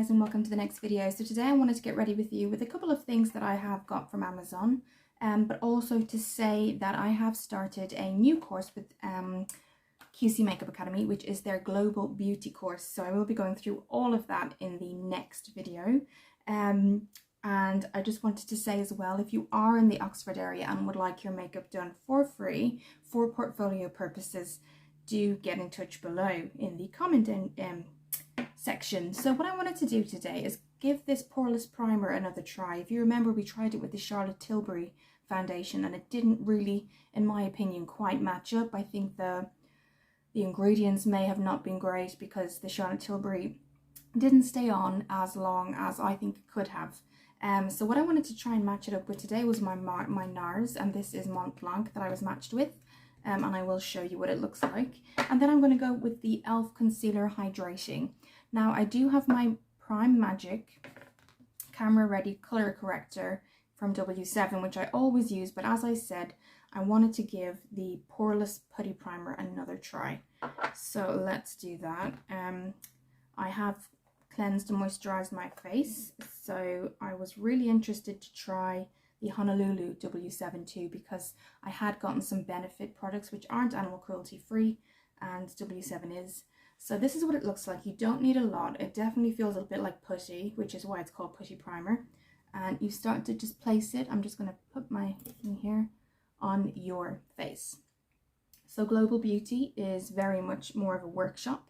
guys, and welcome to the next video. So today I wanted to get ready with you with a couple of things that I have got from Amazon, but also to say that I have started a new course with QC Makeup Academy, which is their global beauty course. So I will be going through all of that in the next video. And I just wanted to say as well, if you are in the Oxford area and would like your makeup done for free for portfolio purposes, do get in touch below in the comment section. So what I wanted to do today is give this poreless primer another try. If you remember, we tried it with the Charlotte Tilbury foundation and it didn't really, in my opinion, quite match up. I think the ingredients may have not been great because the Charlotte Tilbury didn't stay on as long as I think it could have. So what I wanted to try and match it up with today was my NARS, and this is Mont Blanc that I was matched with. And I will show you what it looks like. And then I'm going to go with the e.l.f. Concealer Hydrating. Now I do have my Prime Magic Camera Ready Color Corrector from W7, which I always use, but as I said, I wanted to give the Poreless Putty Primer another try. So let's do that. I have cleansed and moisturized my face, so I was really interested to try the Honolulu W7 too, because I had gotten some Benefit products which aren't animal cruelty free and W7 is. So this is what it looks like. You don't need a lot. It definitely feels a bit like putty, which is why it's called putty primer. And you start to just place it. I'm just going to put my thing here on your face. So Global Beauty is very much more of a workshop.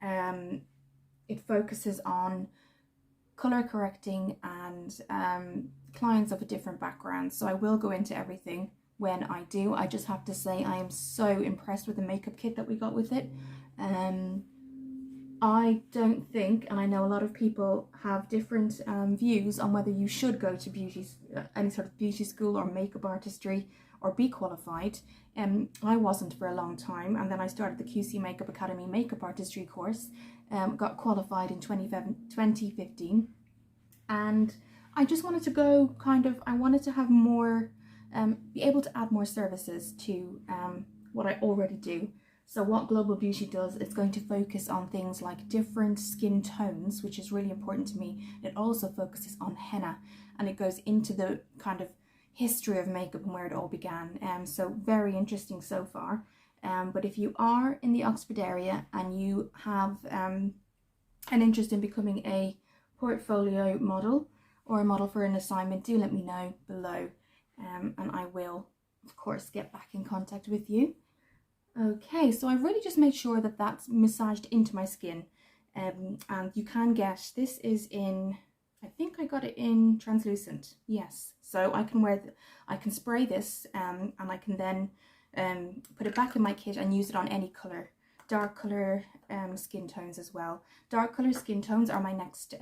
It focuses on color correcting and clients of a different background, so I will go into everything when I do. I just have to say I am so impressed with the makeup kit that we got with it. I don't think, and I know a lot of people have different views on whether you should go to any sort of beauty school or makeup artistry or be qualified. I wasn't for a long time, and then I started the QC Makeup Academy makeup artistry course, got qualified in 2015, and I just wanted to go I wanted to have more, be able to add more services to what I already do. So what Global Beauty does, it's going to focus on things like different skin tones, which is really important to me. It also focuses on henna, and it goes into the kind of history of makeup and where it all began. So very interesting so far. But if you are in the Oxford area and you have an interest in becoming a portfolio model or a model for an assignment, do let me know below, and I will of course get back in contact with you. Okay, so I've really just made sure that that's massaged into my skin, and you can get, this is in, I think I got it in translucent, yes, so I can I can spray this and I can then put it back in my kit and use it on any color, dark color skin tones as well. Dark color skin tones are my next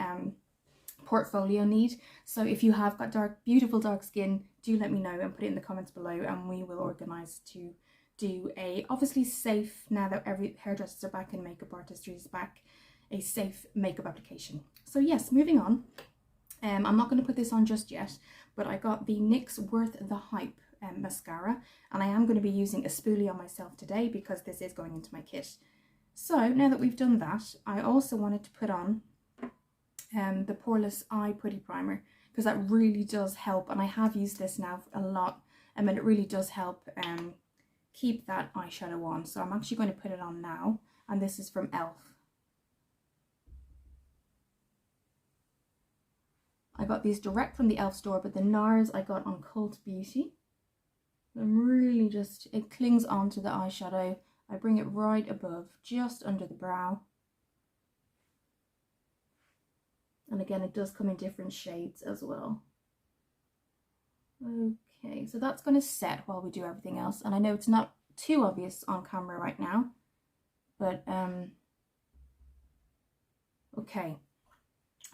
portfolio need, so if you have got beautiful dark skin, do let me know and put it in the comments below, and we will organize to do a, obviously safe, now that every hairdressers are back and makeup artistry is back, a safe makeup application. So yes, moving on. I'm not going to put this on just yet, but I got the NYX Worth the Hype mascara, and I am going to be using a spoolie on myself today because this is going into my kit. So now that we've done that, I also wanted to put on the Poreless Eye Putty Primer, because that really does help, and I have used this now a lot, and it really does help keep that eyeshadow on. So I'm actually going to put it on now, and this is from e.l.f. I got these direct from the e.l.f. store, but the NARS I got on Cult Beauty. I'm really just, it clings onto the eyeshadow. I bring it right above, just under the brow. And again, it does come in different shades as well. Okay, so that's going to set while we do everything else. And I know it's not too obvious on camera right now, but okay.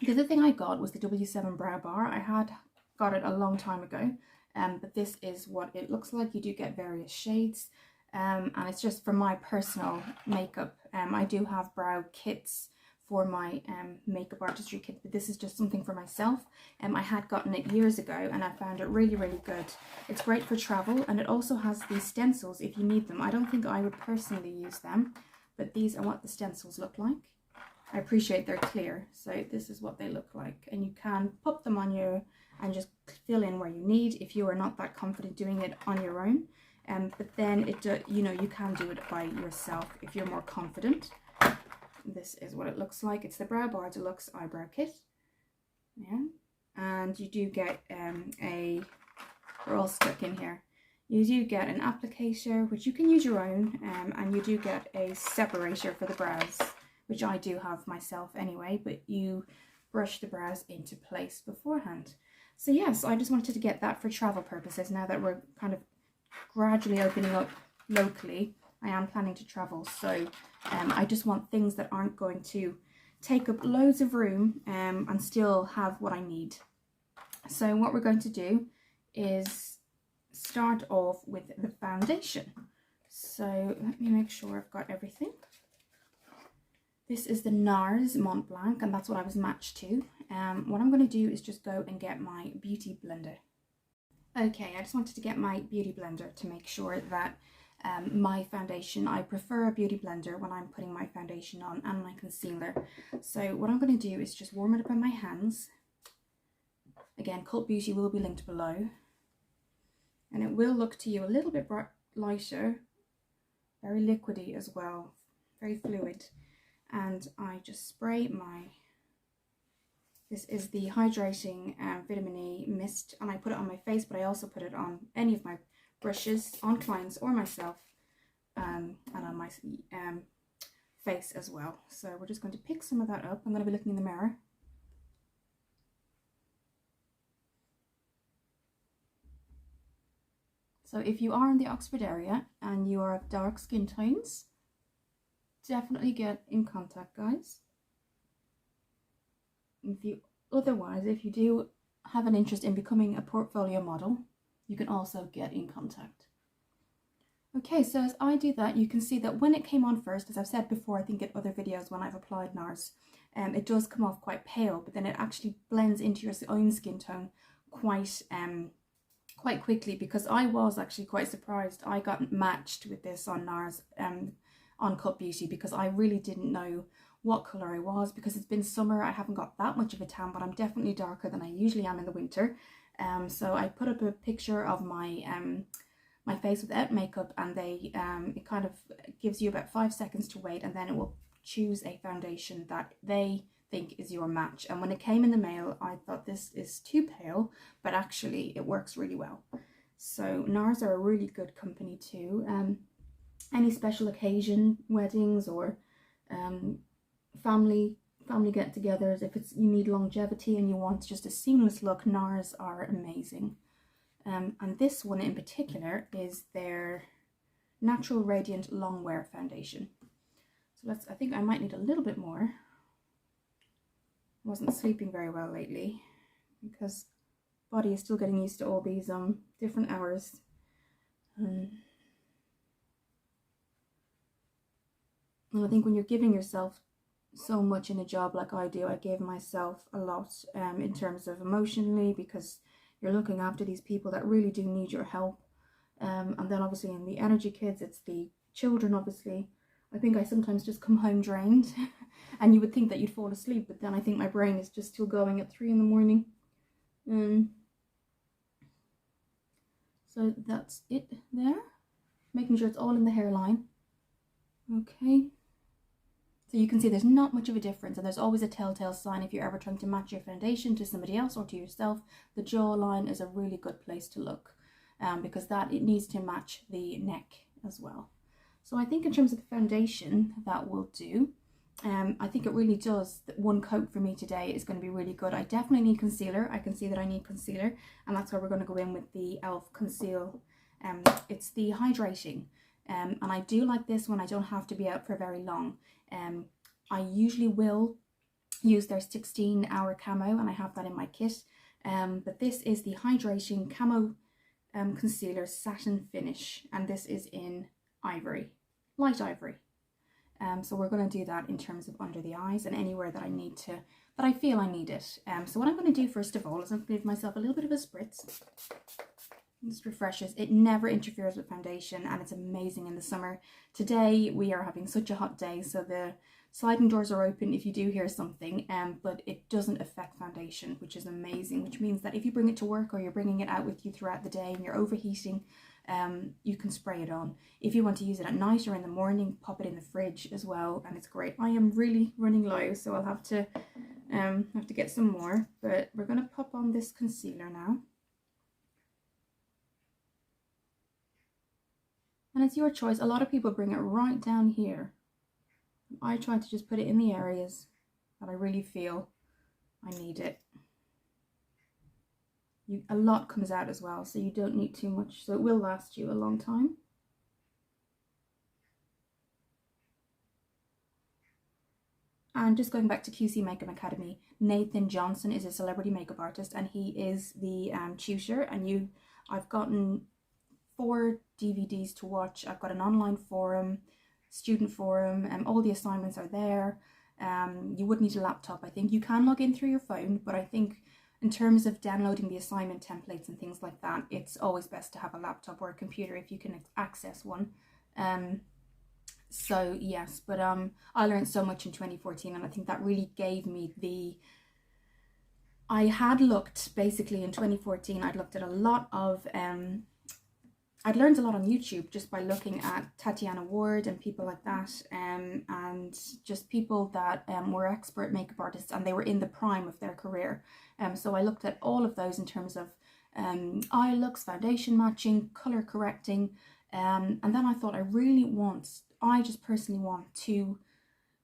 The other thing I got was the W7 Brow Bar. I had got it a long time ago, but this is what it looks like. You do get various shades, and it's just for my personal makeup. I do have brow kits for my makeup artistry kit, but this is just something for myself. I had gotten it years ago and I found it really, really good. It's great for travel, and it also has these stencils if you need them. I don't think I would personally use them, but these are what the stencils look like. I appreciate they're clear. So this is what they look like, and you can pop them on you and just fill in where you need if you are not that confident doing it on your own. But then you know, you can do it by yourself if you're more confident. This is what it looks like. It's the Brow Bar Deluxe Eyebrow Kit. Yeah, and you do get we're all stuck in here. You do get an applicator, which you can use your own, and you do get a separator for the brows, which I do have myself anyway, but you brush the brows into place beforehand. So yes, I just wanted to get that for travel purposes. Now that we're kind of gradually opening up locally, I am planning to travel, so I just want things that aren't going to take up loads of room and still have what I need. So what we're going to do is start off with the foundation. So let me make sure I've got everything. This is the NARS Mont Blanc, and that's what I was matched to. What I'm going to do is just go and get my beauty blender. Okay, I just wanted to get my beauty blender to make sure that my foundation, I prefer a beauty blender when I'm putting my foundation on and my concealer. So what I'm going to do is just warm it up in my hands. Again, Cult Beauty will be linked below. And it will look to you a little bit lighter, very liquidy as well, very fluid. And I just spray this is the hydrating vitamin E mist, and I put it on my face, but I also put it on any of my brushes, on clients or myself, and on my face as well. So we're just going to pick some of that up. I'm going to be looking in the mirror. So if you are in the Oxford area and you are of dark skin tones, definitely get in contact, guys. Otherwise, if you do have an interest in becoming a portfolio model, you can also get in contact. Okay, so as I do that, you can see that when it came on first, as I've said before, I think in other videos when I've applied NARS, it does come off quite pale, but then it actually blends into your own skin tone quite quickly, because I was actually quite surprised. I got matched with this on NARS on Cult Beauty because I really didn't know what colour I was, because it's been summer. I haven't got that much of a tan, but I'm definitely darker than I usually am in the winter. So I put up a picture of my my face without makeup, and it kind of gives you about 5 seconds to wait, and then it will choose a foundation that they think is your match. And when it came in the mail, I thought this is too pale, but actually it works really well. So NARS are a really good company too. Any special occasion, weddings, or family get-togethers, if you need longevity and you want just a seamless look, NARS are amazing. And this one in particular is their Natural Radiant Longwear Foundation. So I think I might need a little bit more. Wasn't sleeping very well lately because body is still getting used to all these different hours. And I think when you're giving yourself so much in a job like I do, I gave myself a lot in terms of emotionally, because you're looking after these people that really do need your help. And then obviously in the energy kids, it's the children, obviously. I think I sometimes just come home drained and you would think that you'd fall asleep, but then I think my brain is just still going at 3 in the morning. So that's it there. Making sure it's all in the hairline. Okay. So you can see there's not much of a difference, and there's always a telltale sign if you're ever trying to match your foundation to somebody else or to yourself. The jawline is a really good place to look because it needs to match the neck as well. So I think in terms of the foundation, that will do. I think it really does. One coat for me today is going to be really good. I definitely need concealer. I can see that I need concealer, and that's where we're going to go in with the e.l.f. Conceal. It's the hydrating. And I do like this one. I don't have to be out for very long. I usually will use their 16-hour camo, and I have that in my kit. But this is the Hydrating Camo Concealer Satin Finish, and this is in ivory, light ivory. So we're going to do that in terms of under the eyes and anywhere that I feel I need it. So what I'm going to do first of all is I'm going to give myself a little bit of a spritz. Just refreshes. It never interferes with foundation, and it's amazing in the summer. Today we are having such a hot day, so the Sliding doors are open if you do hear something, but it doesn't affect foundation, which is amazing, which means that if you bring it to work or you're bringing it out with you throughout the day and you're overheating, you can spray it on. If you want to use it at night or in the morning, pop it in the fridge as well, and it's great. I am really running low, so I'll have to get some more, but we're going to pop on this concealer now. And it's your choice. A lot of people bring it right down here. I try to just put it in the areas that I really feel I need it. A lot comes out as well, so you don't need too much, so it will last you a long time. And just going back to QC Makeup Academy, Nathan Johnson is a celebrity makeup artist, and he is the tutor. And I've gotten 4 DVDs to watch. I've got an online forum, student forum, and all the assignments are there. You would need a laptop. I think you can log in through your phone, but I think in terms of downloading the assignment templates and things like that, it's always best to have a laptop or a computer if you can access one. So yes, but I learned so much in 2014, and I think that really gave me I had looked basically in 2014, I'd looked at a lot of I'd learned a lot on YouTube just by looking at Tatiana Ward and people like that, and just people that were expert makeup artists, and they were in the prime of their career. So I looked at all of those in terms of eye looks, foundation matching, color correcting, and then I thought I just personally want to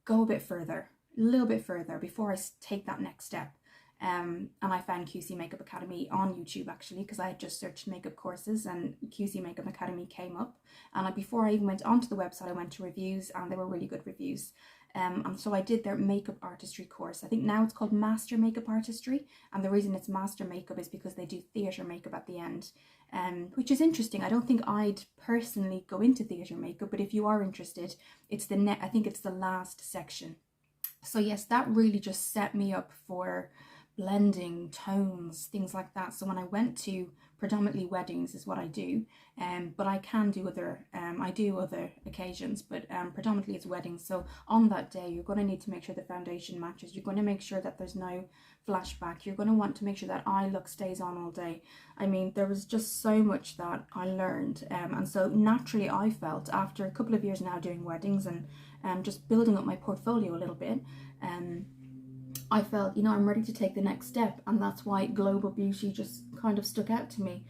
go a bit further, a little bit further before I take that next step. And I found QC Makeup Academy on YouTube, actually, because I had just searched makeup courses and QC Makeup Academy came up. And before I even went onto the website, I went to reviews, and they were really good reviews. And so I did their makeup artistry course. I think now it's called Master Makeup Artistry, and the reason it's Master Makeup is because they do theatre makeup at the end, which is interesting. I don't think I'd personally go into theatre makeup, but if you are interested, it's I think it's the last section. So yes, that really just set me up for blending tones, things like that. So when I went to predominantly weddings is what I do, but I can do other occasions, but predominantly it's weddings. So on that day, you're going to need to make sure the foundation matches. You're going to make sure that there's no flashback. You're going to want to make sure that eye look stays on all day. I mean, there was just so much that I learned, and so naturally I felt, after a couple of years now doing weddings and just building up my portfolio a little bit, I felt, I'm ready to take the next step, and that's why Global Beauty just kind of stuck out to me.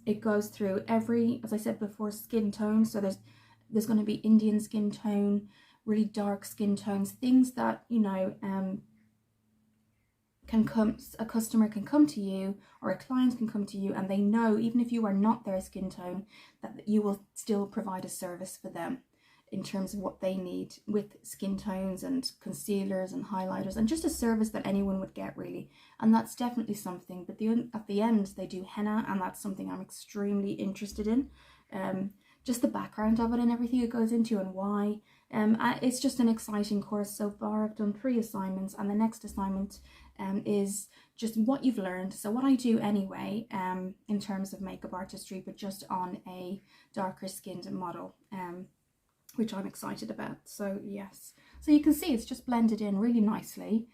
It goes through as I said before, skin tones. So there's going to be Indian skin tone, really dark skin tones, things that, a customer can come to you, or a client can come to you, and they know, even if you are not their skin tone, that you will still provide a service for them in terms of what they need with skin tones and concealers and highlighters, and just a service that anyone would get, really. And that's definitely something. But at the end they do henna, and that's something I'm extremely interested in. Just the background of it and everything it goes into, and why. It's just an exciting course so far. I've done 3 assignments, and the next assignment is just what you've learned. So what I do anyway, in terms of makeup artistry, but just on a darker skinned model, which I'm excited about. So yes, so you can see it's just blended in really nicely.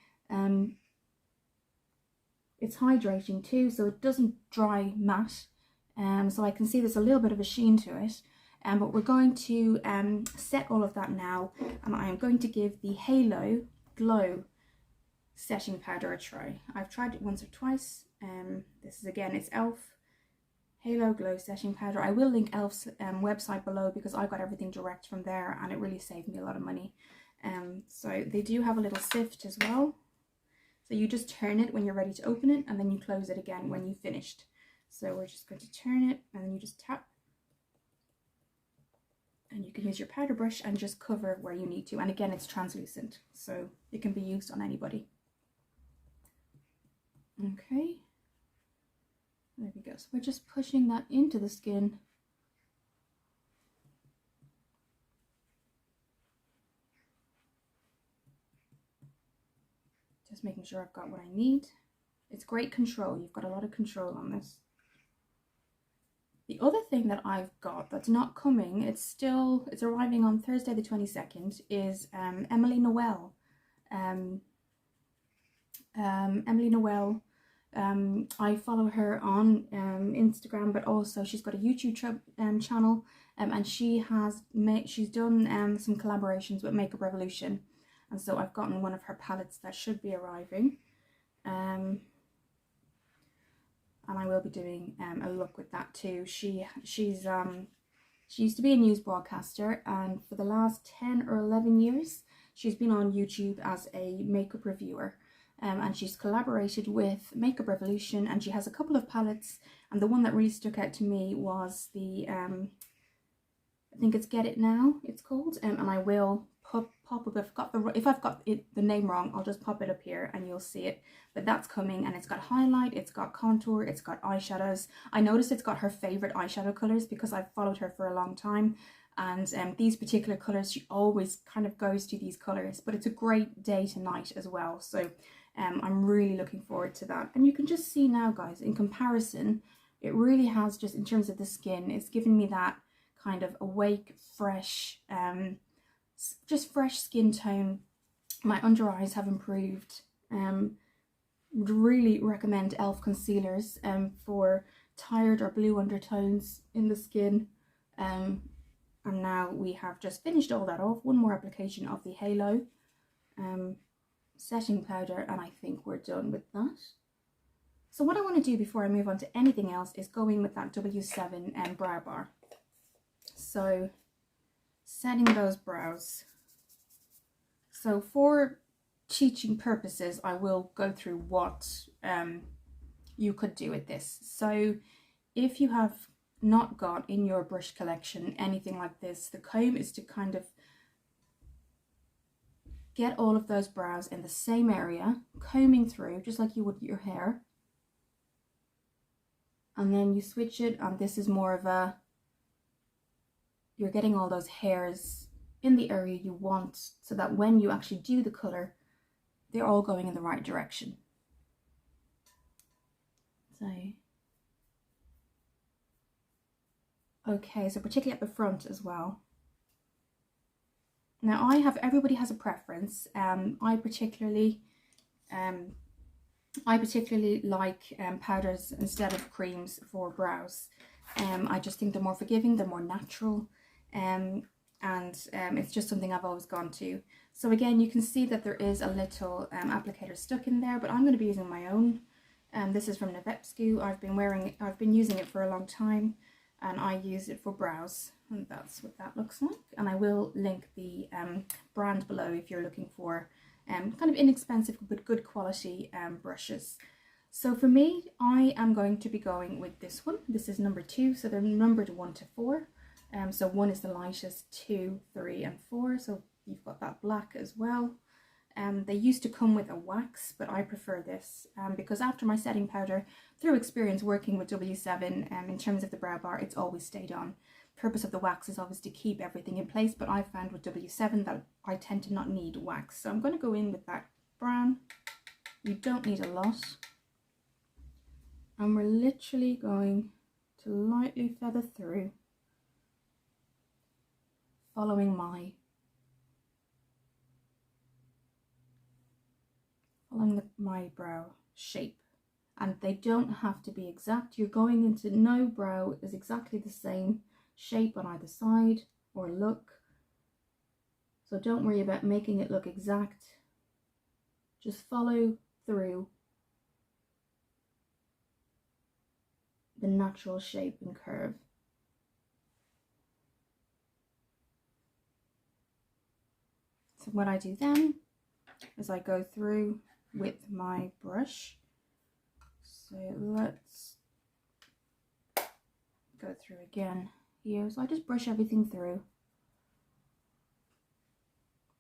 It's hydrating too, so it doesn't dry matte. So I can see there's a little bit of a sheen to it. But we're going to set all of that now, and I am going to give the Halo Glow setting powder a try. I've tried it once or twice. This is, again, it's e.l.f. Halo Glow setting powder. I will link e.l.f.'s website below, because I got everything direct from there, and it really saved me a lot of money. So they do have a little sift as well. So you just turn it when you're ready to open it, and then you close it again when you've finished. So we're just going to turn it, and then you just tap. And you can use your powder brush and just cover where you need to. And again, it's translucent, so it can be used on anybody. Okay. There we go. So we're just pushing that into the skin. Just making sure I've got what I need. It's great control. You've got a lot of control on this. The other thing that I've got that's not coming, it's arriving on Thursday the 22nd, is Emily Noel. Emily Noel, I follow her on Instagram, but also she's got a YouTube channel, and she's done some collaborations with Makeup Revolution, and so I've gotten one of her palettes that should be arriving, and I will be doing a look with that too. She used to be a news broadcaster, and for the last 10 or 11 years she's been on YouTube as a makeup reviewer. And she's collaborated with Makeup Revolution, and she has a couple of palettes, and the one that really stuck out to me was the I think it's Get It Now it's called, and I will pop up, if I've got the name wrong, I'll just pop it up here and you'll see it. But that's coming, and it's got highlight, it's got contour, it's got eyeshadows. I noticed it's got her favorite eyeshadow colors because I've followed her for a long time, and these particular colors, she always kind of goes to these colors, but it's a great day to night as well. So I'm really looking forward to that. And you can just see now, guys, in comparison, it really has, just in terms of the skin, it's given me that kind of awake, fresh, just fresh skin tone. My under eyes have improved. Would really recommend e.l.f. concealers for tired or blue undertones in the skin. And now we have just finished all that off. One more application of the halo setting powder, and I think we're done with that. So what I want to do before I move on to anything else is go in with that W7 brow bar. So setting those brows. So for teaching purposes, I will go through what you could do with this. So if you have not got in your brush collection anything like this, the comb is to kind of get all of those brows in the same area, combing through just like you would your hair, and then you switch it, and this is more of a, you're getting all those hairs in the area you want, so that when you actually do the color, they're all going in the right direction. So okay, so particularly at the front as well. Now everybody has a preference. I particularly like powders instead of creams for brows. I just think they're more forgiving, they're more natural, and it's just something I've always gone to. So again, you can see that there is a little applicator stuck in there, but I'm going to be using my own. This is from Nevepscu. I've been using it for a long time, and I use it for brows, and that's what that looks like. And I will link the brand below if you're looking for kind of inexpensive but good quality brushes. So for me, I am going to be going with this one. This is number 2, so they're numbered 1 to 4. So 1 is the lightest, 2, 3, and 4. So you've got that black as well. They used to come with a wax, but I prefer this because after my setting powder, through experience working with W7, in terms of the brow bar, it's always stayed on. Purpose of the wax is obviously to keep everything in place, but I found with W7 that I tend to not need wax. So I'm going to go in with that brown. You don't need a lot. And we're literally going to lightly feather through, following my brow shape. And they don't have to be exact. You're going into no brow is exactly the same shape on either side or look. So don't worry about making it look exact. Just follow through the natural shape and curve. So what I do then is I go through with my brush. So let's go through again here. So I just brush everything through,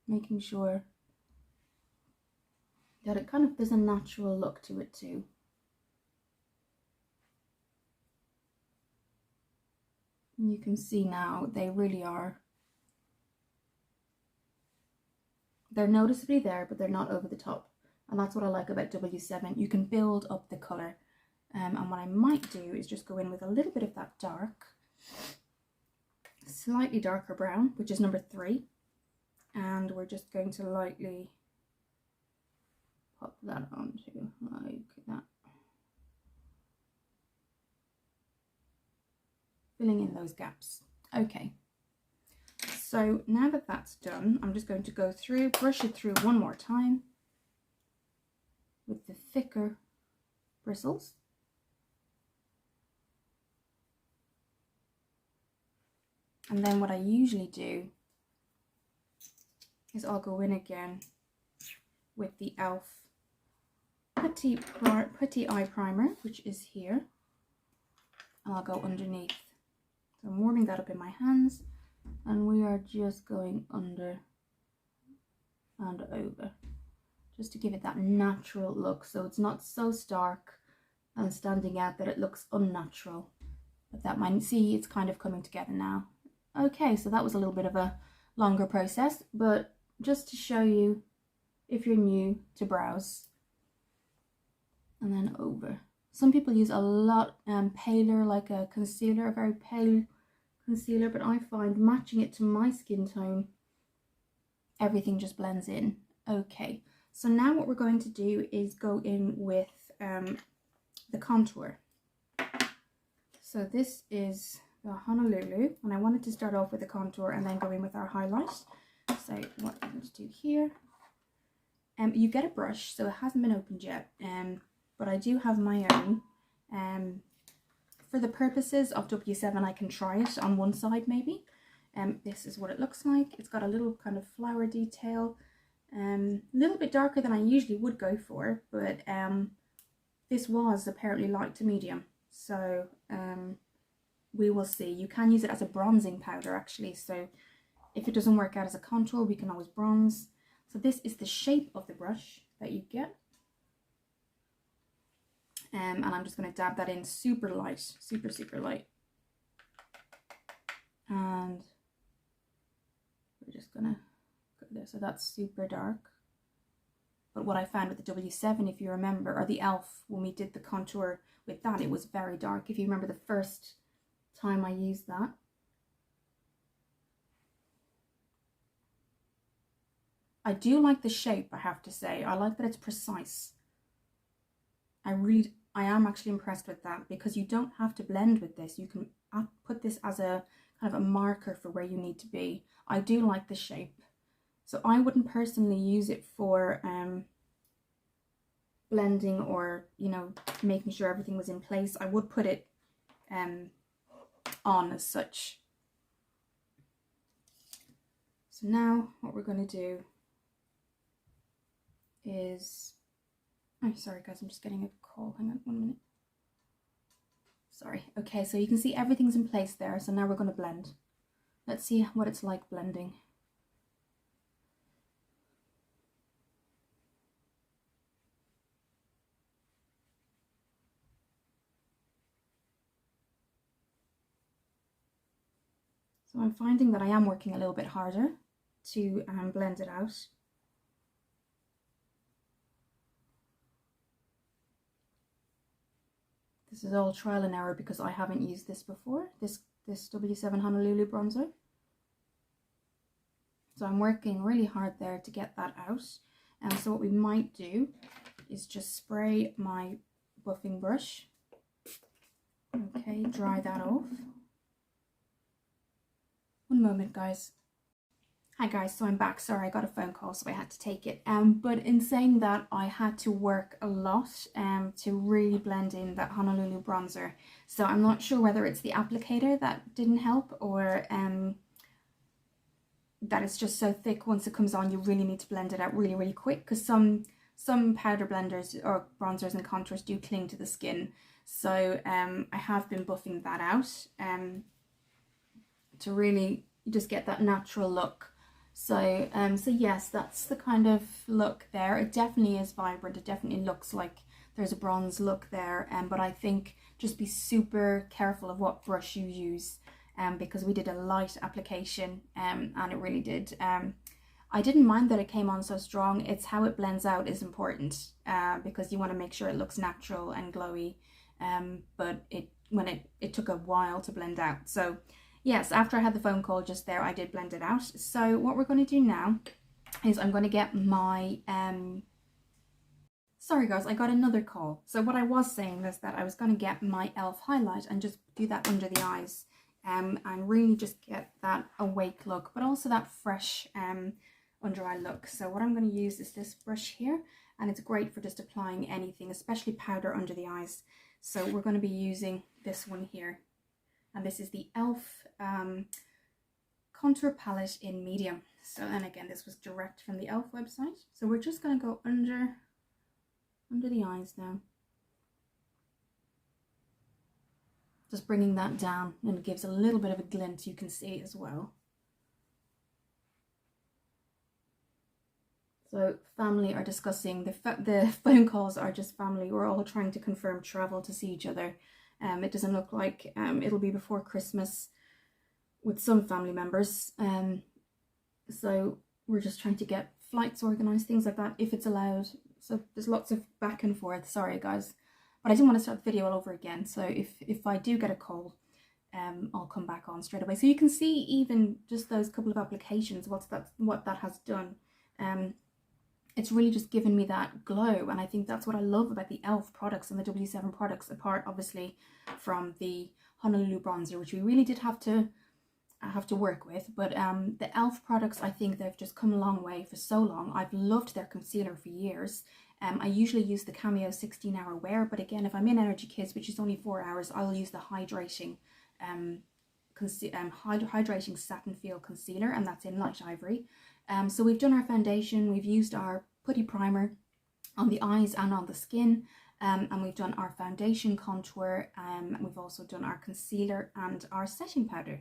making sure that it kind of, there's a natural look to it too. And you can see now they really are. They're noticeably there, but they're not over the top. And that's what I like about W7. You can build up the colour And what I might do is just go in with a little bit of that dark, slightly darker brown, which is number 3. And we're just going to lightly pop that onto like that. Filling in those gaps. Okay. So now that that's done, I'm just going to go through, brush it through one more time with the thicker bristles. And then what I usually do is I'll go in again with the e.l.f. Putty Eye Primer, which is here. And I'll go underneath. So I'm warming that up in my hands. And we are just going under and over. Just to give it that natural look. So it's not so stark and standing out that it looks unnatural. But that might see it's kind of coming together now. Okay, so that was a little bit of a longer process, but just to show you if you're new to brows. And then over. Some people use a lot paler, like a concealer, a very pale concealer, but I find matching it to my skin tone, everything just blends in. Okay, so now what we're going to do is go in with the contour. So this is the Honolulu, and I wanted to start off with the contour and then go in with our highlight. So what I'm going to do here, you get a brush, so it hasn't been opened yet, but I do have my own. For the purposes of W7, I can try it on one side maybe. This is what it looks like. It's got a little kind of flower detail, a little bit darker than I usually would go for, but this was apparently light to medium, so we will see. You can use it as a bronzing powder actually, so if it doesn't work out as a contour, we can always bronze. So this is the shape of the brush that you get. And I'm just going to dab that in super light, super light. And we're just going to go there. So that's super dark. But what I found with the W7, if you remember, or the e.l.f., when we did the contour with that, it was very dark. If you remember the first time I used that. I do like the shape, I have to say. I like that it's precise. I am actually impressed with that, because you don't have to blend with this. You can put this as a kind of a marker for where you need to be. I do like the shape. So I wouldn't personally use it for blending or, you know, making sure everything was in place. I would put it on as such. So now what we're going to do is, I'm sorry guys, I'm just getting a call, hang on 1 minute. Sorry. Okay, so you can see everything's in place there, so now we're going to blend. Let's see what it's like blending. So I'm finding that I am working a little bit harder to blend it out. This is all trial and error because I haven't used this before, this W7 Honolulu bronzer. So I'm working really hard there to get that out. And so what we might do is just spray my buffing brush. Okay, dry that off. 1 moment, guys. Hi guys, so I'm back. Sorry, I got a phone call, so I had to take it. But in saying that, I had to work a lot to really blend in that Honolulu bronzer. So I'm not sure whether it's the applicator that didn't help, or that it's just so thick. Once it comes on, you really need to blend it out really quick, because some powder blenders or bronzers and contours do cling to the skin. So I have been buffing that out to really just get that natural look. So so yes, that's the kind of look there. It definitely is vibrant. It definitely looks like there's a bronze look there, but I think just be super careful of what brush you use, because we did a light application and it really did. I didn't mind that it came on so strong. It's how it blends out is important, because you want to make sure it looks natural and glowy. but it took a while to blend out. So yes, after I had the phone call just there, I did blend it out. So what we're going to do now is I'm going to get my sorry guys, I got another call. So what I was saying is that I was going to get my e.l.f. highlight and just do that under the eyes, and really just get that awake look, but also that fresh under eye look. So what I'm going to use is this brush here, and it's great for just applying anything, especially powder under the eyes. So we're going to be using this one here, and this is the e.l.f. Contour Palette in medium. So, and again, this was direct from the e.l.f. website. So we're just going to go under the eyes now, just bringing that down, and it gives a little bit of a glint, you can see as well. So family are discussing, the phone calls are just family. We're all trying to confirm travel to see each other. It doesn't look like it'll be before Christmas with some family members, so we're just trying to get flights organized, things like that, if it's allowed. So there's lots of back and forth. Sorry guys, but I didn't want to start the video all over again. So if I do get a call, I'll come back on straight away. So you can see even just those couple of applications, what that has done. It's really just given me that glow, and I think that's what I love about the e.l.f. products and the W7 products, apart obviously from the Honolulu bronzer, which we really did have to work with. But the e.l.f. products, I think they've just come a long way for so long. I've loved their concealer for years. I usually use the Cameo 16-hour wear, but again, if I'm in Energy Kids, which is only 4 hours, I'll use the hydrating hydrating satin feel concealer, and that's in Light Ivory. So we've done our foundation, we've used our putty primer on the eyes and on the skin, and we've done our foundation contour, and we've also done our concealer and our setting powder.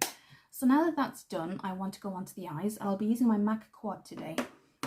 So now that that's done, I want to go on to the eyes. I'll be using my MAC Quad today,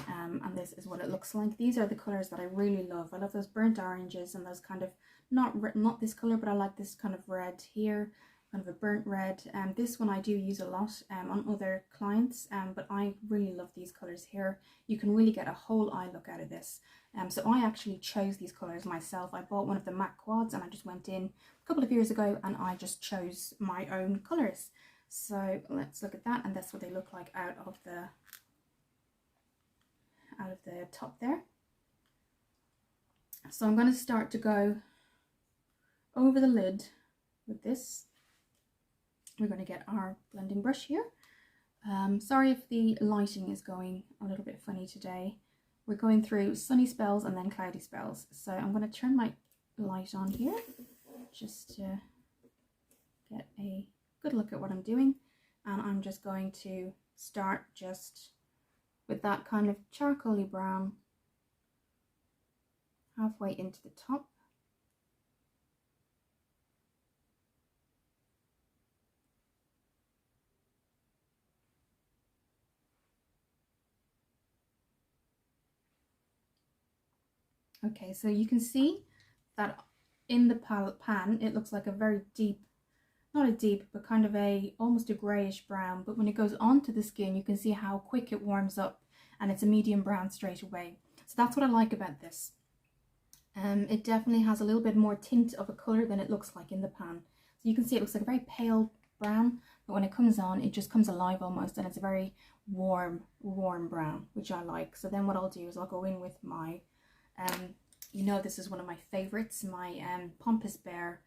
and this is what it looks like. These are the colours that I really love. I love those burnt oranges and those kind of, not this colour, but I like this kind of red here, kind of a burnt red. This one I do use a lot on other clients, but I really love these colours here. You can really get a whole eye look out of this. So I actually chose these colours myself. I bought one of the MAC Quads, and I just went in a couple of years ago and I just chose my own colours. So let's look at that, and that's what they look like out of the top there. So I'm going to start to go over the lid with this. We're going to get our blending brush here. Sorry if the lighting is going a little bit funny today. We're going through sunny spells and then cloudy spells. So I'm going to turn my light on here just to get a good look at what I'm doing, and I'm just going to start just with that kind of charcoaly brown halfway into the top. Okay, so you can see that in the pan it looks like a very deep, not a deep, but kind of almost a greyish brown, but when it goes onto the skin you can see how quick it warms up, and it's a medium brown straight away. So that's what I like about this. It definitely has a little bit more tint of a colour than it looks like in the pan. So you can see it looks like a very pale brown, but when it comes on it just comes alive almost, and it's a very warm brown, which I like. So then what I'll do is I'll go in with my you know, this is one of my favorites, my Pompous Bear,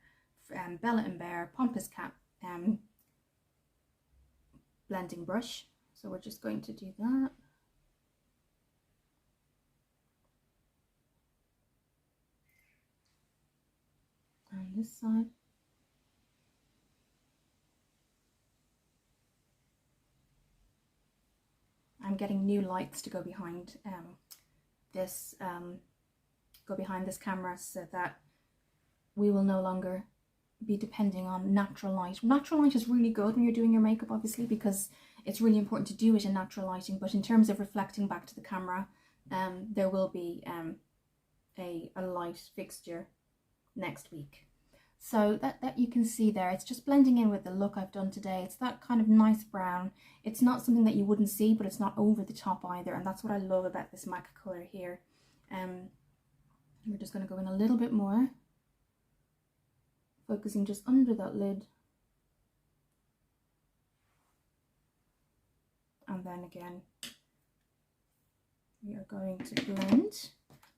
Bella & Bear Pompous Cap blending brush. So we're just going to do that. On this side. I'm getting new lights to go behind this camera, so that we will no longer be depending on natural light. Natural light is really good when you're doing your makeup, obviously, because it's really important to do it in natural lighting, but in terms of reflecting back to the camera, there will be a light fixture next week. So that you can see there, it's just blending in with the look I've done today. It's that kind of nice brown. It's not something that you wouldn't see, but it's not over the top either, and that's what I love about this MAC colour here. We're just going to go in a little bit more. focusing just under that lid. And then again, we are going to blend.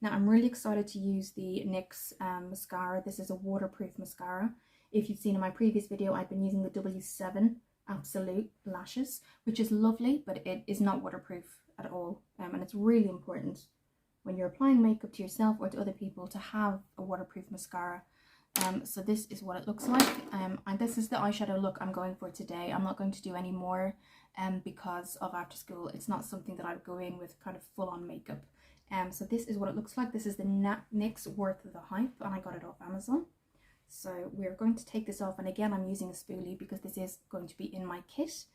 Now I'm really excited to use the NYX mascara. This is a waterproof mascara. If you've seen in my previous video, I've been using the W7 Absolute lashes, which is lovely, but it is not waterproof at all. And it's really important when you're applying makeup to yourself or to other people to have a waterproof mascara. So this is what it looks like, and this is the eyeshadow look I'm going for today. I'm not going to do any more because of after school. It's not something that I would go in with kind of full-on makeup. So this is what it looks like. This is the NYX Worth the Hype, and I got it off Amazon. So we're going to take this off, and again I'm using a spoolie because this is going to be in my kit.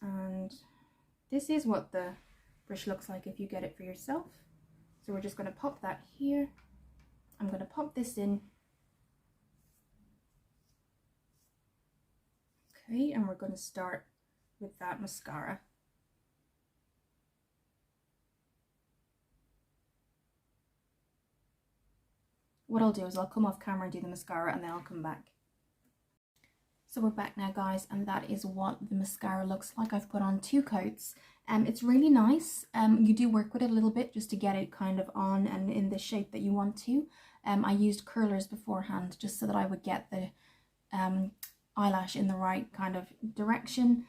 And this is what the brush looks like if you get it for yourself. So we're just going to pop that here. I'm going to pop this in. Okay, and we're going to start with that mascara. What I'll do is I'll come off camera and do the mascara, and then I'll come back. So we're back now, guys, and that is what the mascara looks like. I've put on 2 coats. It's really nice. You do work with it a little bit just to get it kind of on and in the shape that you want to. I used curlers beforehand just so that I would get the eyelash in the right kind of direction.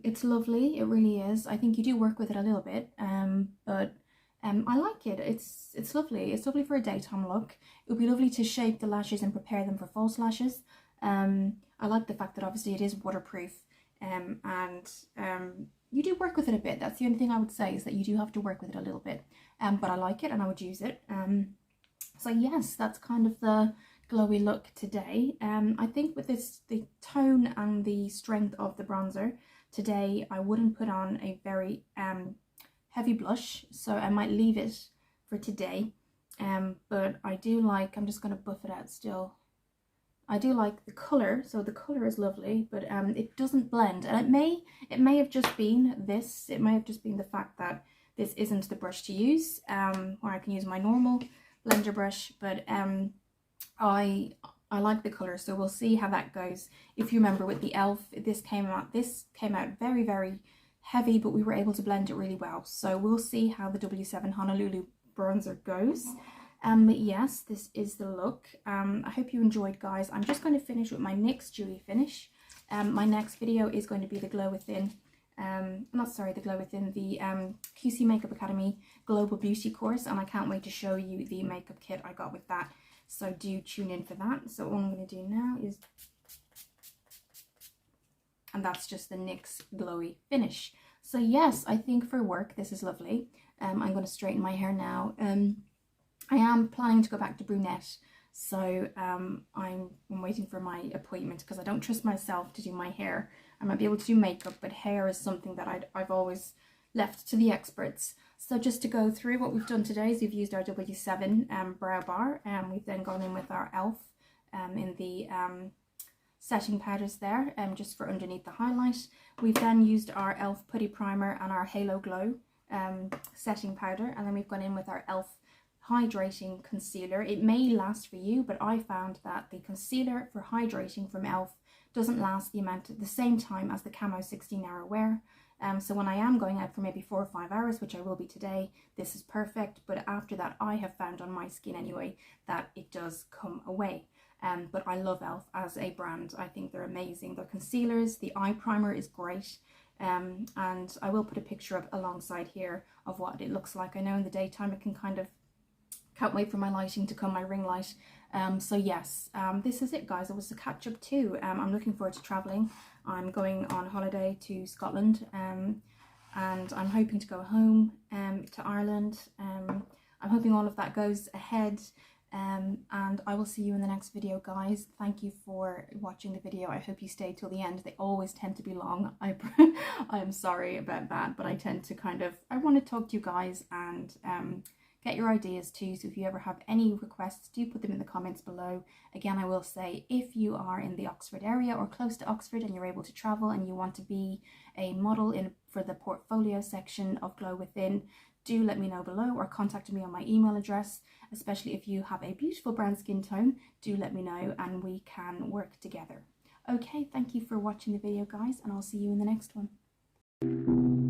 It's lovely, it really is. I think you do work with it a little bit, but I like it. It's lovely. It's lovely for a daytime look. It would be lovely to shape the lashes and prepare them for false lashes. I like the fact that obviously it is waterproof, and you do work with it a bit. That's the only thing I would say, is that you do have to work with it a little bit, but I like it and I would use it. So yes, that's kind of the glowy look today. I think with the tone and the strength of the bronzer today, I wouldn't put on a very heavy blush, so I might leave it for today. But I do like, I'm just going to buff it out still. I do like the colour, so the colour is lovely, but it doesn't blend, and it may have just been this. It may have just been the fact that this isn't the brush to use, or I can use my normal blender brush, but I like the colour, so we'll see how that goes. If you remember with the e.l.f., this came out very, very heavy, but we were able to blend it really well. So we'll see how the W7 Honolulu bronzer goes. But yes, this is the look. I hope you enjoyed, guys. I'm just going to finish with my NYX Dewy finish. My next video is going to be the Glow Within, the QC Makeup Academy Global Beauty course, and I can't wait to show you the makeup kit I got with that. So do tune in for that. So what I'm going to do now is, and that's just the NYX Glowy finish. So yes, I think for work this is lovely. I'm going to straighten my hair now. I am planning to go back to brunette, so I'm waiting for my appointment because I don't trust myself to do my hair. I might be able to do makeup, but hair is something that I've always left to the experts. So just to go through what we've done today is we've used our W7 brow bar, and we've then gone in with our e.l.f. In the setting powders there, just for underneath the highlight. We've then used our e.l.f. putty primer and our Halo Glow setting powder, and then we've gone in with our e.l.f. hydrating concealer. It may last for you, but I found that the concealer for hydrating from e.l.f. doesn't last the same time as the Camo 16 Hour Wear. So when I am going out for maybe 4 or 5 hours, which I will be today, this is perfect. But after that, I have found on my skin anyway that it does come away. But I love e.l.f. as a brand. I think they're amazing. Their concealers, the eye primer is great. And I will put a picture up alongside here of what it looks like. I know in the daytime it can kind of, can't wait for my lighting to come, my ring light. So yes, this is it, guys. It was a catch up too. I'm looking forward to traveling. I'm going on holiday to Scotland, and I'm hoping to go home to Ireland. I'm hoping all of that goes ahead, and I will see you in the next video, guys. Thank you for watching the video. I hope you stay till the end. They always tend to be long. I'm sorry about that, but I tend to I want to talk to you guys and get your ideas too. So if you ever have any requests, do put them in the comments below. Again, I will say, if you are in the Oxford area or close to Oxford and you're able to travel and you want to be a model for the portfolio section of Glow Within, do let me know below, or contact me on my email address. Especially if you have a beautiful brown skin tone, do let me know and we can work together. Okay, thank you for watching the video, guys, and I'll see you in the next one.